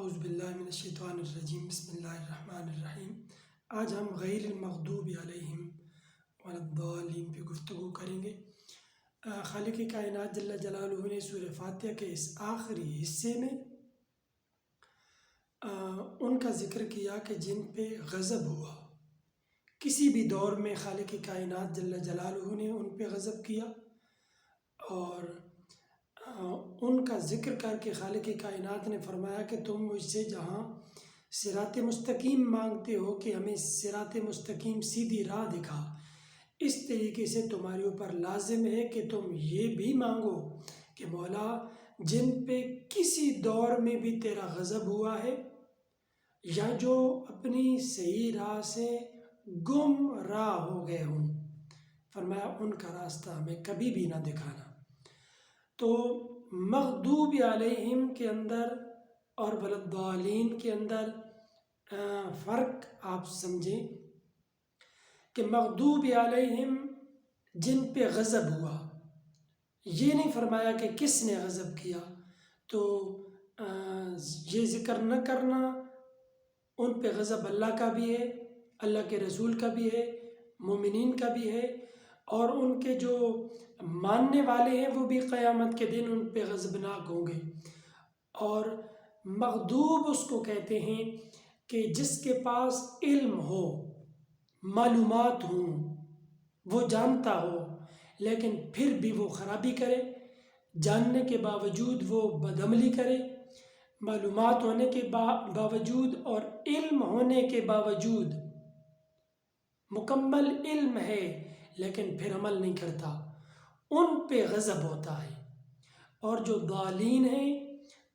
اعوذ باللہ من الشیطان الرجیم، بسم اللہ الرحمن الرحیم۔ آج ہم غیر المغضوب علیہم ولا الضالین پہ گفتگو کریں گے۔ خالق کائنات جل جلالہ نے سورہ فاتحہ کے اس آخری حصے میں ان کا ذکر کیا کہ جن پہ غضب ہوا۔ کسی بھی دور میں خالق کائنات جل جلالہ نے ان پہ غضب کیا، اور ان کا ذکر کر کے خالق کائنات نے فرمایا کہ تم مجھ سے جہاں صراط مستقیم مانگتے ہو کہ ہمیں صراط مستقیم سیدھی راہ دکھا، اس طریقے سے تمہارے اوپر لازم ہے کہ تم یہ بھی مانگو کہ مولا جن پہ کسی دور میں بھی تیرا غضب ہوا ہے یا جو اپنی صحیح راہ سے گم راہ ہو گئے ہوں، فرمایا ان کا راستہ ہمیں کبھی بھی نہ دکھانا۔ تو مغضوب علیہم کے اندر اور والضالین کے اندر فرق آپ سمجھیں کہ مغضوب علیہم جن پہ غضب ہوا، یہ نہیں فرمایا کہ کس نے غضب کیا، تو یہ ذکر نہ کرنا ان پہ غضب اللہ کا بھی ہے، اللہ کے رسول کا بھی ہے، مومنین کا بھی ہے، اور ان کے جو ماننے والے ہیں وہ بھی قیامت کے دن ان پہ غضبناک ہوں گے۔ اور مغضوب اس کو کہتے ہیں کہ جس کے پاس علم ہو، معلومات ہوں، وہ جانتا ہو لیکن پھر بھی وہ خرابی کرے، جاننے کے باوجود وہ بدعملی کرے، معلومات ہونے کے باوجود اور علم ہونے کے باوجود، مکمل علم ہے لیکن پھر عمل نہیں کرتا، ان پہ غضب ہوتا ہے۔ اور جو ضالین ہیں،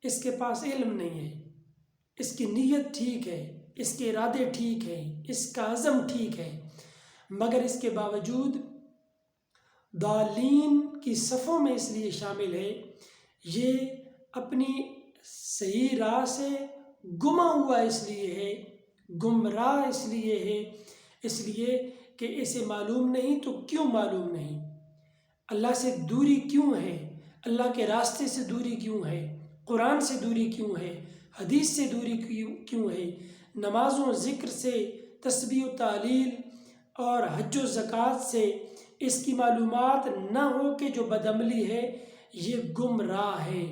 اس کے پاس علم نہیں ہے، اس کی نیت ٹھیک ہے، اس کے ارادے ٹھیک ہیں، اس کا عزم ٹھیک ہے، مگر اس کے باوجود ضالین کی صفوں میں اس لیے شامل ہے، یہ اپنی صحیح راہ سے گما ہوا اس لیے ہے، گمراہ اس لیے ہے، اس لیے کہ اسے معلوم نہیں تو کیوں معلوم نہیں، اللہ سے دوری کیوں ہے، اللہ کے راستے سے دوری کیوں ہے، قرآن سے دوری کیوں ہے، حدیث سے دوری کیوں ہے، نماز و ذکر سے، تسبیح و تعلیل اور حج و زکوٰۃ سے اس کی معلومات نہ ہو کہ جو بدعملی ہے یہ گمراہ ہے،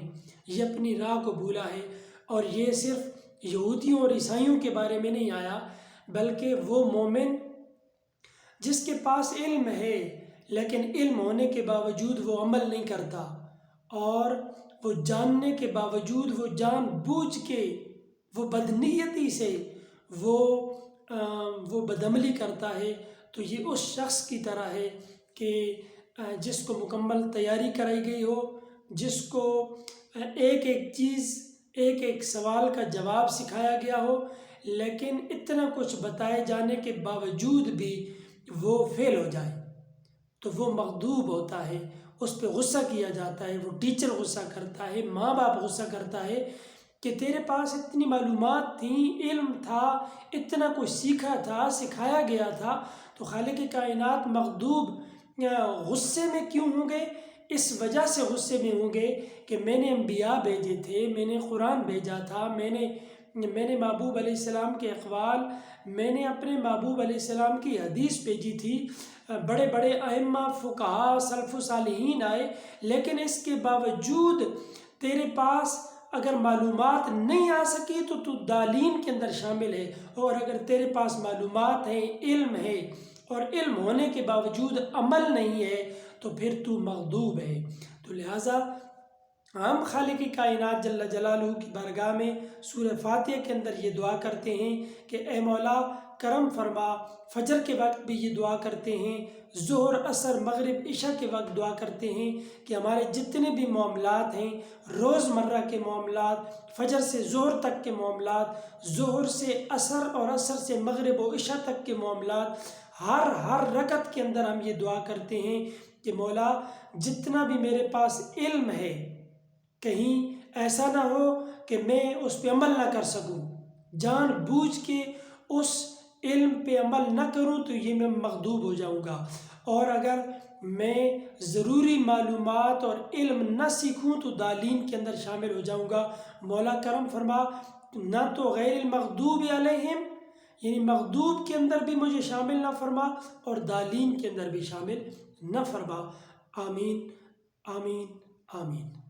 یہ اپنی راہ کو بھولا ہے۔ اور یہ صرف یہودیوں اور عیسائیوں کے بارے میں نہیں آیا، بلکہ وہ مومن جس کے پاس علم ہے لیکن علم ہونے کے باوجود وہ عمل نہیں کرتا، اور وہ جاننے کے باوجود وہ جان بوجھ کے، وہ بدنیتی سے وہ بدعملی کرتا ہے، تو یہ اس شخص کی طرح ہے کہ جس کو مکمل تیاری کرائی گئی ہو، جس کو ایک ایک چیز، ایک ایک سوال کا جواب سکھایا گیا ہو، لیکن اتنا کچھ بتائے جانے کے باوجود بھی وہ فیل ہو جائے، تو وہ مغضوب ہوتا ہے، اس پہ غصہ کیا جاتا ہے، وہ ٹیچر غصہ کرتا ہے، ماں باپ غصہ کرتا ہے کہ تیرے پاس اتنی معلومات تھیں، علم تھا، اتنا کچھ سیکھا تھا، سکھایا گیا تھا، تو خالق کائنات مغضوب غصے میں کیوں ہوں گے؟ اس وجہ سے غصے میں ہوں گے کہ میں نے انبیاء بھیجے تھے، میں نے قرآن بھیجا تھا، میں نے محبوب علیہ السلام کے اقوال، میں نے اپنے محبوب علیہ السلام کی حدیث بھیجی تھی، بڑے بڑے ائمہ، فقہاء، سلف و صالحین آئے، لیکن اس کے باوجود تیرے پاس اگر معلومات نہیں آ سکی تو ضالین کے اندر شامل ہے، اور اگر تیرے پاس معلومات ہیں، علم ہے، اور علم ہونے کے باوجود عمل نہیں ہے تو پھر تو مغضوب ہے۔ تو لہٰذا ہم خالق کائنات جل جلالہ کی بارگاہ میں سورہ فاتحہ کے اندر یہ دعا کرتے ہیں کہ اے مولا کرم فرما، فجر کے وقت بھی یہ دعا کرتے ہیں، ظہر، عصر، مغرب، عشاء کے وقت دعا کرتے ہیں کہ ہمارے جتنے بھی معاملات ہیں، روز مرہ کے معاملات، فجر سے ظہر تک کے معاملات، ظہر سے عصر اور عصر سے مغرب و عشاء تک کے معاملات، ہر رکعت کے اندر ہم یہ دعا کرتے ہیں کہ مولا جتنا بھی میرے پاس علم ہے، کہیں ایسا نہ ہو کہ میں اس پہ عمل نہ کر سکوں، جان بوجھ کے اس علم پہ عمل نہ کروں تو یہ میں مغضوب ہو جاؤں گا، اور اگر میں ضروری معلومات اور علم نہ سیکھوں تو ضالین کے اندر شامل ہو جاؤں گا۔ مولا کرم فرما نہ تو غیر المغضوب علیہم یعنی مغضوب کے اندر بھی مجھے شامل نہ فرما اور ضالین کے اندر بھی شامل نہ فرما۔ آمین آمین آمین۔